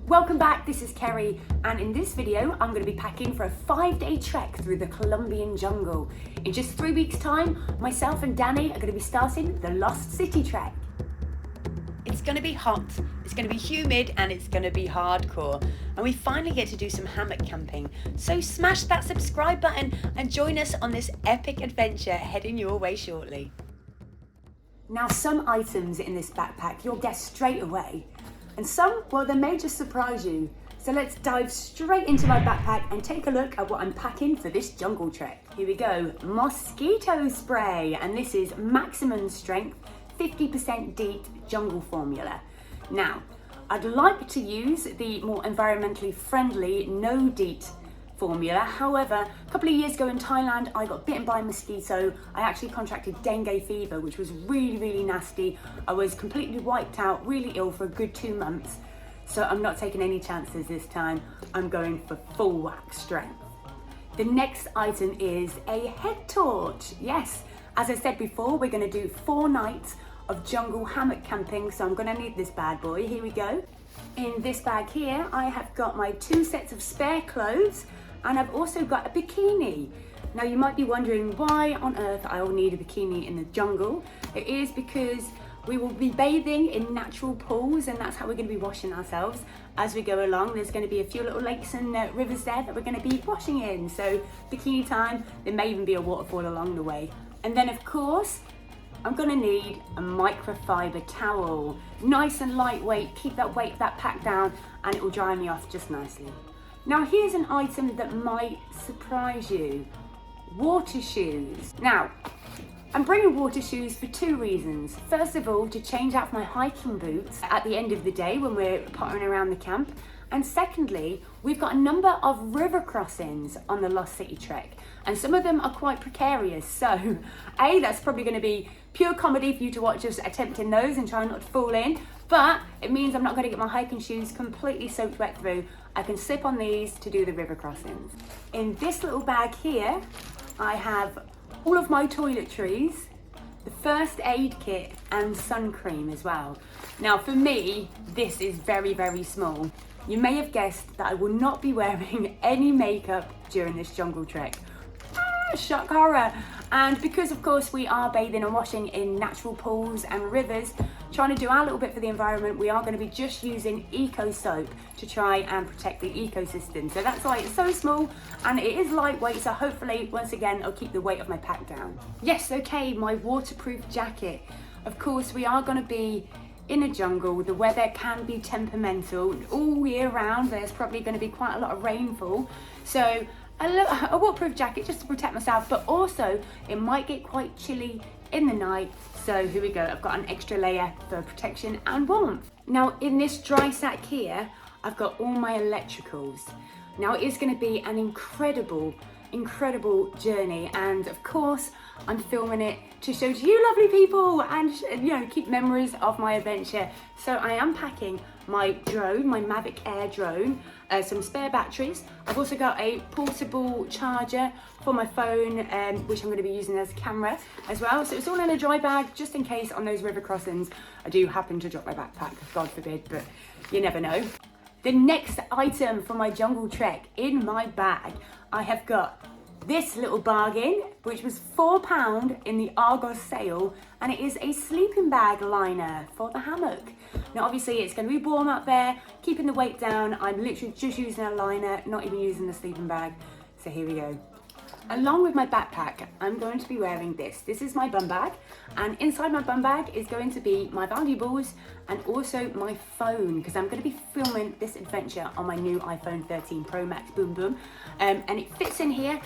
Welcome back, this is Kerry, and in this video I'm going to be packing for a 5-day trek through the Colombian jungle. In just 3 weeks time, myself and Danny are going to be starting the Lost City trek. It's going to be hot, it's going to be humid, and it's going to be hardcore. And we finally get to do some hammock camping. So smash that subscribe button and join us on this epic adventure heading your way shortly. Now, some items in this backpack you'll guess straight away. And some, well, they may just surprise you. So let's dive straight into my backpack and take a look at what I'm packing for this jungle trek. Here we go, mosquito spray, and this is maximum strength, 50% DEET jungle formula. Now, I'd like to use the more environmentally friendly no DEET formula. However, a couple of years ago in Thailand, I got bitten by a mosquito. I actually contracted dengue fever, which was really nasty. I was completely wiped out, really ill for a good 2 months. So I'm not taking any chances this time. I'm going for full whack strength. The next item is a head torch. Yes, as I said before, we're gonna do 4 nights of jungle hammock camping, so I'm gonna need this bad boy. Here we go. In this bag here, I have got my 2 sets of spare clothes, and I've also got a bikini. Now you might be wondering why on earth I will need a bikini in the jungle. It is because we will be bathing in natural pools, and that's how we're going to be washing ourselves as we go along. There's going to be a few little lakes and rivers there that we're going to be washing in. So bikini time, there may even be a waterfall along the way. And then of course, I'm going to need a microfibre towel. Nice and lightweight, keep that weight of that pack down, and it will dry me off just nicely. Now here's an item that might surprise you. Water shoes. Now, I'm bringing water shoes for 2 reasons. First of all, to change out my hiking boots at the end of the day when we're pottering around the camp. And secondly, we've got a number of river crossings on the Lost City trek, and some of them are quite precarious. So, A, that's probably going to be pure comedy for you to watch us attempting those and try not to fall in, but it means I'm not going to get my hiking shoes completely soaked wet through. I can slip on these to do the river crossings. In this little bag here, I have all of my toiletries, the first aid kit, and sun cream as well. Now for me, this is very small. You may have guessed that I will not be wearing any makeup during this jungle trek. Shock horror. And because of course we are bathing and washing in natural pools and rivers, trying to do our little bit for the environment, we are going to be just using eco soap to try and protect the ecosystem. So that's why it's so small, and it is lightweight, so hopefully once again it'll keep the weight of my pack down. Yes, okay, my waterproof jacket. Of course we are going to be in a jungle. The weather can be temperamental all year round. There's probably going to be quite a lot of rainfall, so a waterproof jacket just to protect myself, but also it might get quite chilly in the night. So here we go, I've got an extra layer for protection and warmth. Now in this dry sack here, I've got all my electricals. Now it is going to be an incredible journey, and of course I'm filming it to show to you lovely people and, you know, keep memories of my adventure. So I am packing my drone, my Mavic Air drone, some spare batteries. I've also got a portable charger for my phone, which I'm going to be using as a camera as well. So it's all in a dry bag just in case on those river crossings I do happen to drop my backpack, God forbid, but you never know. The next item for my jungle trek in my bag, I have got this little bargain, which was £4 in the Argos sale, and it is a sleeping bag liner for the hammock. Now obviously it's going to be warm up there, keeping the weight down. I'm literally just using a liner, not even using the sleeping bag. So here we go. Along with my backpack, I'm going to be wearing this. This is my bum bag, and inside my bum bag is going to be my valuables and also my phone, because I'm going to be filming this adventure on my new iPhone 13 Pro Max Boom Boom, and it fits in here.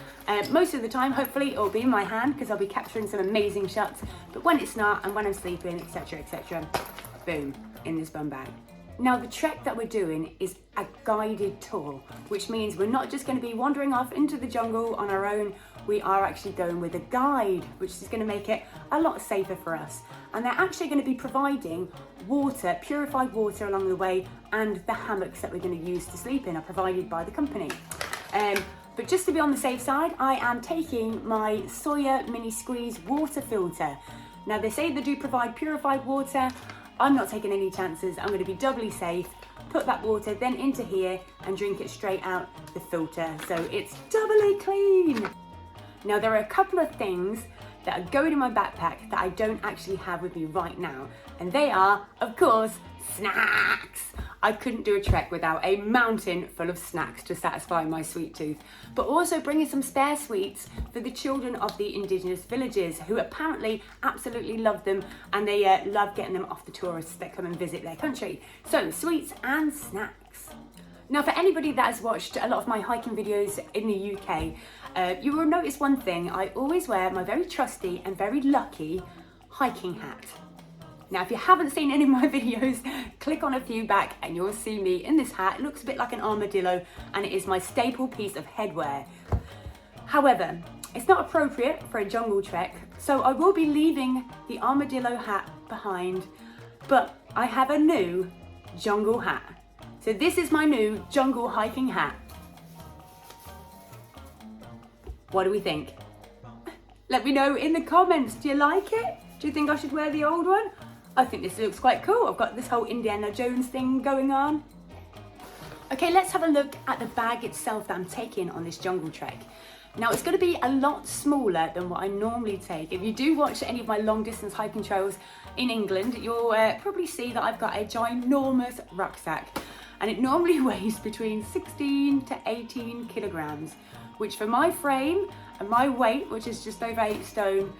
Most of the time, hopefully, it'll be in my hand because I'll be capturing some amazing shots, but when it's not and when I'm sleeping, etc, boom, in this bum bag. Now the trek that we're doing is a guided tour, which means we're not just going to be wandering off into the jungle on our own. We are actually going with a guide, which is going to make it a lot safer for us. And they're actually going to be providing water, purified water along the way, and the hammocks that we're going to use to sleep in are provided by the company. But just to be on the safe side, I am taking my Sawyer Mini Squeeze water filter. Now they say they do provide purified water. I'm not taking any chances. I'm going to be doubly safe. put that water then into here and drink it straight out the filter. So it's doubly clean. Now there are a couple of things that are going in my backpack that I don't actually have with me right now. And they are, of course, snacks. I couldn't do a trek without a mountain full of snacks to satisfy my sweet tooth, but also bringing some spare sweets for the children of the indigenous villages who apparently absolutely love them, and they love getting them off the tourists that come and visit their country. So sweets and snacks. Now for anybody that has watched a lot of my hiking videos in the UK, you will notice one thing. I always wear my very trusty and very lucky hiking hat. Now, if you haven't seen any of my videos, click on a few back and you'll see me in this hat. It looks a bit like an armadillo and it is my staple piece of headwear. However, it's not appropriate for a jungle trek, so I will be leaving the armadillo hat behind, but I have a new jungle hat. So this is my new jungle hiking hat. What do we think? Let me know in the comments. Do you like it? Do you think I should wear the old one? I think this looks quite cool. I've got this whole Indiana Jones thing going on. Okay, let's have a look at the bag itself that I'm taking on this jungle trek. Now it's going to be a lot smaller than what I normally take. If you do watch any of my long distance hiking trails in England, you'll probably see that I've got a ginormous rucksack, and it normally weighs between 16 to 18 kilograms, which for my frame and my weight, which is just over 8 stone,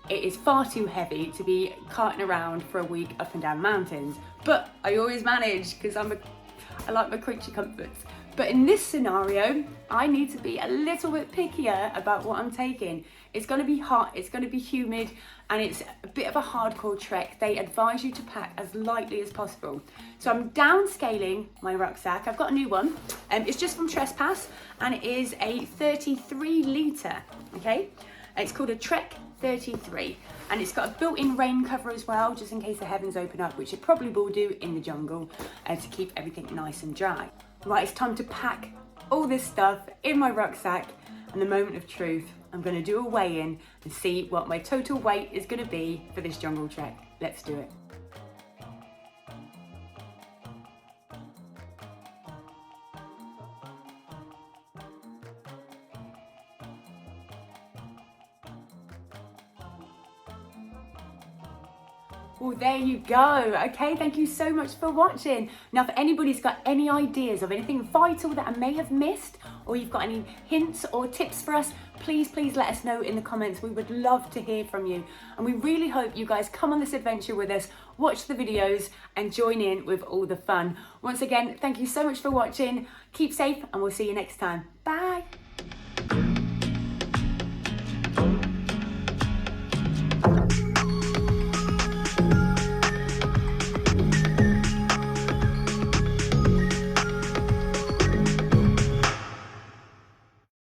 it is far too heavy to be carting around for a week up and down mountains. But I always manage because I like my creature comforts. But in this scenario, I need to be a little bit pickier about what I'm taking. It's going to be hot, it's going to be humid, and it's a bit of a hardcore trek. They advise you to pack as lightly as possible. So I'm downscaling my rucksack. I've got a new one. It's just from Trespass, and it is a 33 litre, okay? It's called a Trek 33, and it's got a built-in rain cover as well, just in case the heavens open up, which it probably will do in the jungle, to keep everything nice and dry. Right, it's time to pack all this stuff in my rucksack, and the moment of truth, I'm going to do a weigh-in and see what my total weight is going to be for this jungle trek. Let's do it. Well, there you go. Okay, thank you so much for watching. Now, if anybody's got any ideas of anything vital that I may have missed, or you've got any hints or tips for us, please let us know in the comments. We would love to hear from you. And we really hope you guys come on this adventure with us, watch the videos and join in with all the fun. Once again, thank you so much for watching. Keep safe and we'll see you next time. Bye.